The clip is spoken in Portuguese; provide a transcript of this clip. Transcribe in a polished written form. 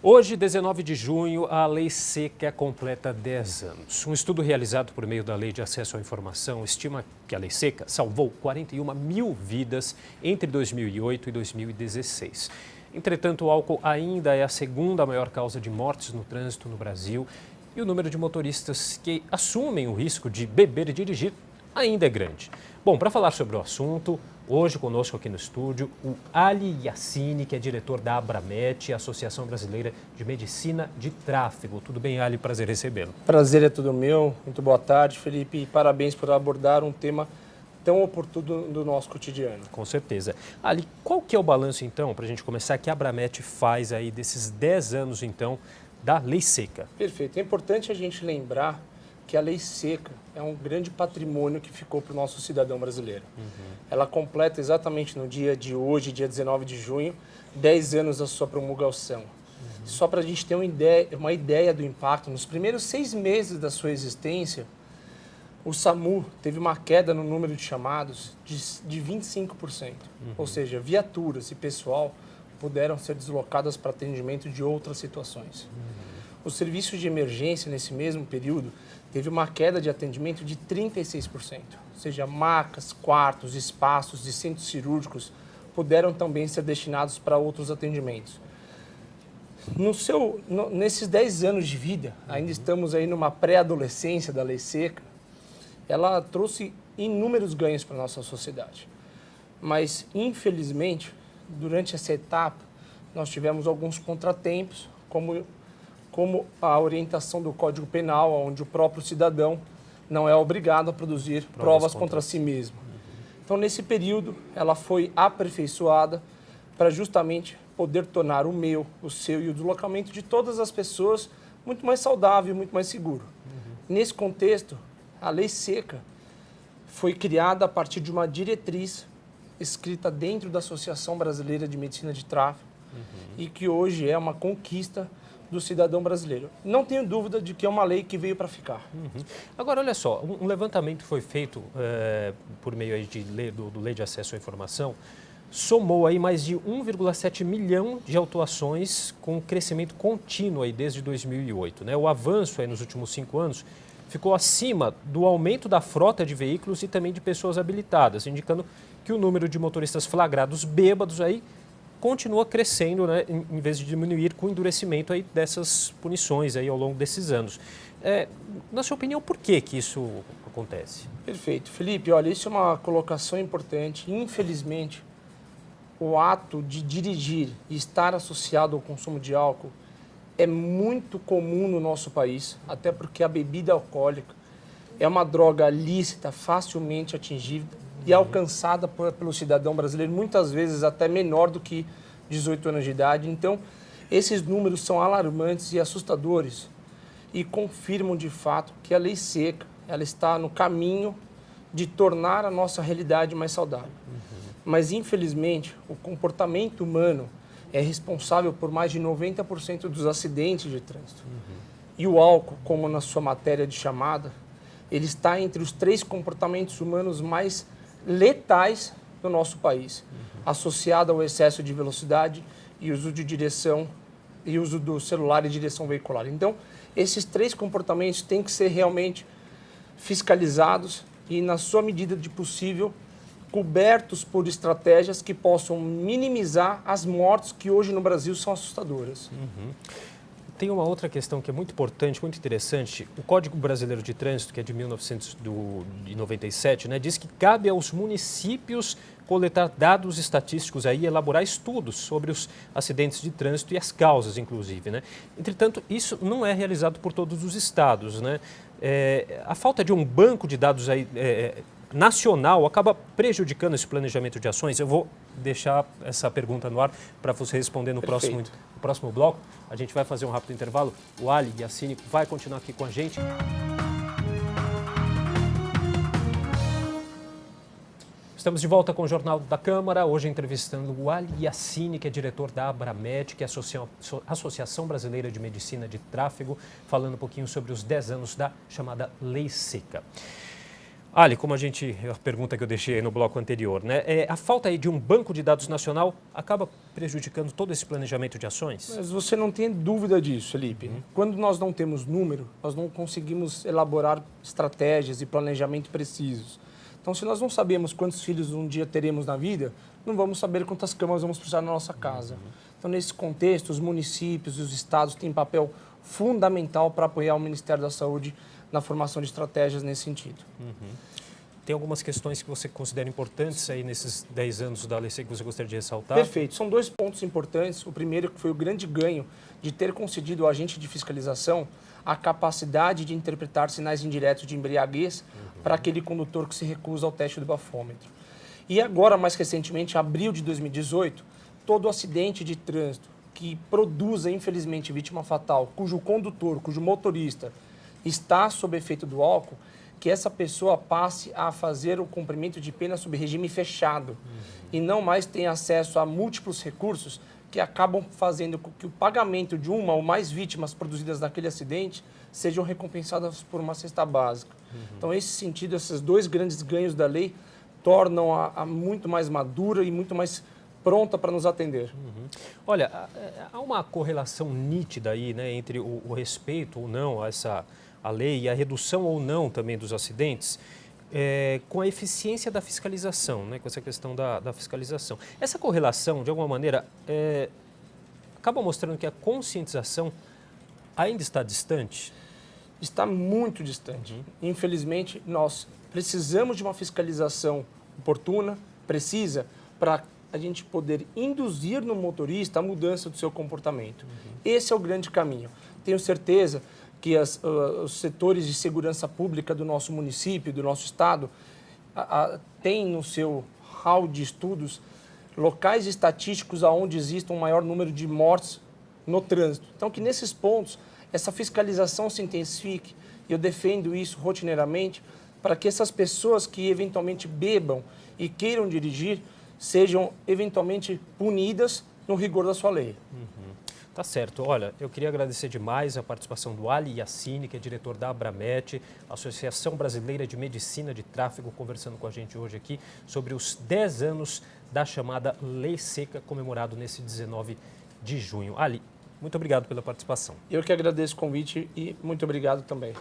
Hoje, 19 de junho, a Lei Seca completa 10 anos. Um estudo realizado por meio da Lei de Acesso à Informação estima que a Lei Seca salvou 41 mil vidas entre 2008 e 2016. Entretanto, o álcool ainda é a segunda maior causa de mortes no trânsito no Brasil e o número de motoristas que assumem o risco de beber e dirigir ainda é grande. Bom, para falar sobre o assunto, hoje conosco aqui no estúdio, o Ali Yassine, que é diretor da Abramet, Associação Brasileira de Medicina de Tráfego. Tudo bem, Ali? Prazer recebê-lo. Prazer é todo meu. Muito boa tarde, Felipe. E parabéns por abordar um tema tão oportuno do nosso cotidiano. Com certeza. Ali, qual que é o balanço, então, para a gente começar, que a Abramet faz aí desses 10 anos, então, da Lei Seca? Perfeito. É importante a gente lembrar que a Lei Seca é um grande patrimônio que ficou para o nosso cidadão brasileiro. Ela completa exatamente no dia de hoje, dia 19 de junho, 10 anos da sua promulgação. Só para a gente ter uma ideia do impacto, nos primeiros 6 meses da sua existência, o SAMU teve uma queda no número de chamados de 25%. Ou seja, viaturas e pessoal puderam ser deslocadas para atendimento de outras situações. O serviço de emergência, nesse mesmo período, teve uma queda de atendimento de 36%. Ou seja, macas, quartos, espaços de centros cirúrgicos puderam também ser destinados para outros atendimentos. Nesses 10 anos de vida, ainda estamos aí numa pré-adolescência da Lei Seca, ela trouxe inúmeros ganhos para a nossa sociedade. Mas, infelizmente, durante essa etapa, nós tivemos alguns contratempos, como a orientação do Código Penal, onde o próprio cidadão não é obrigado a produzir provas contra si mesmo. Então, nesse período, ela foi aperfeiçoada para justamente poder tornar o meu, o seu e o deslocamento de todas as pessoas muito mais saudável e muito mais seguro. Nesse contexto, a Lei Seca foi criada a partir de uma diretriz escrita dentro da Associação Brasileira de Medicina de Tráfego e que hoje é uma conquista do cidadão brasileiro. Não tenho dúvida de que é uma lei que veio para ficar. Agora, olha só, um levantamento foi feito por meio aí do Lei de Acesso à Informação, somou aí mais de 1,7 milhão de autuações com crescimento contínuo aí desde 2008. Né? O avanço aí nos últimos 5 anos ficou acima do aumento da frota de veículos e também de pessoas habilitadas, indicando que o número de motoristas flagrados bêbados aí continua crescendo, né, em vez de diminuir com o endurecimento aí dessas punições aí ao longo desses anos. Na sua opinião, por que isso acontece? Perfeito. Felipe, olha, isso é uma colocação importante. Infelizmente, o ato de dirigir e estar associado ao consumo de álcool é muito comum no nosso país, até porque a bebida alcoólica é uma droga lícita, facilmente atingível e alcançada pelo cidadão brasileiro, muitas vezes até menor do que 18 anos de idade. Então, esses números são alarmantes e assustadores e confirmam de fato que a Lei Seca ela está no caminho de tornar a nossa realidade mais saudável. Mas, infelizmente, o comportamento humano é responsável por mais de 90% dos acidentes de trânsito. E o álcool, como na sua matéria de chamada, ele está entre os 3 comportamentos humanos mais letais no nosso país, associado ao excesso de velocidade e uso de direção e uso do celular e direção veicular. Então, esses 3 comportamentos têm que ser realmente fiscalizados e, na sua medida de possível, cobertos por estratégias que possam minimizar as mortes que hoje no Brasil são assustadoras. Tem uma outra questão que é muito importante, muito interessante. O Código Brasileiro de Trânsito, que é de 1997, né, diz que cabe aos municípios coletar dados estatísticos aí, elaborar estudos sobre os acidentes de trânsito e as causas, inclusive, né? Entretanto, isso não é realizado por todos os estados, né? A falta de um banco de dados aí, nacional acaba prejudicando esse planejamento de ações. Eu vou deixar essa pergunta no ar para você responder no próximo bloco. A gente vai fazer um rápido intervalo. O Ali Yassine vai continuar aqui com a gente. Estamos de volta com o Jornal da Câmara, hoje entrevistando o Ali Yassine, que é diretor da Abramet, que é a Associação Brasileira de Medicina de Tráfego, falando um pouquinho sobre os 10 anos da chamada Lei Seca. Ali, como a pergunta que eu deixei aí no bloco anterior, né? A falta aí de um banco de dados nacional acaba prejudicando todo esse planejamento de ações? Mas você não tem dúvida disso, Felipe. Quando nós não temos número, nós não conseguimos elaborar estratégias e planejamento precisos. Então, se nós não sabemos quantos filhos um dia teremos na vida, não vamos saber quantas camas vamos precisar na nossa casa. Então, nesse contexto, os municípios e os estados têm papel fundamental para apoiar o Ministério da Saúde na formação de estratégias nesse sentido. Tem algumas questões que você considera importantes aí nesses 10 anos da Lei Seca que você gostaria de ressaltar? Perfeito. São 2 pontos importantes. O primeiro que foi o grande ganho de ter concedido ao agente de fiscalização a capacidade de interpretar sinais indiretos de embriaguez para aquele condutor que se recusa ao teste do bafômetro. E agora, mais recentemente, em abril de 2018, todo acidente de trânsito que produza, infelizmente, vítima fatal, cujo condutor, cujo motorista está sob efeito do álcool, que essa pessoa passe a fazer o cumprimento de pena sob regime fechado e não mais tenha acesso a múltiplos recursos que acabam fazendo com que o pagamento de uma ou mais vítimas produzidas naquele acidente sejam recompensadas por uma cesta básica. Então, nesse sentido, esses 2 grandes ganhos da lei tornam a muito mais madura e muito mais pronta para nos atender. Olha, há uma correlação nítida aí, né, entre o respeito ou não a lei e a redução ou não também dos acidentes, com a eficiência da fiscalização, né, com essa questão da fiscalização. Essa correlação, de alguma maneira, acaba mostrando que a conscientização ainda está distante? Está muito distante. Infelizmente, nós precisamos de uma fiscalização oportuna, precisa, para a gente poder induzir no motorista a mudança do seu comportamento. Esse é o grande caminho. Tenho certeza que os setores de segurança pública do nosso município, do nosso estado, têm no seu hall de estudos locais estatísticos onde existe um maior número de mortes no trânsito. Então, que nesses pontos, essa fiscalização se intensifique, e eu defendo isso rotineiramente, para que essas pessoas que eventualmente bebam e queiram dirigir sejam eventualmente punidas no rigor da sua lei. Tá certo. Olha, eu queria agradecer demais a participação do Ali Yassine, que é diretor da Abramet, Associação Brasileira de Medicina de Tráfego, conversando com a gente hoje aqui sobre os 10 anos da chamada Lei Seca, comemorado nesse 19 de junho. Ali, muito obrigado pela participação. Eu que agradeço o convite e muito obrigado também.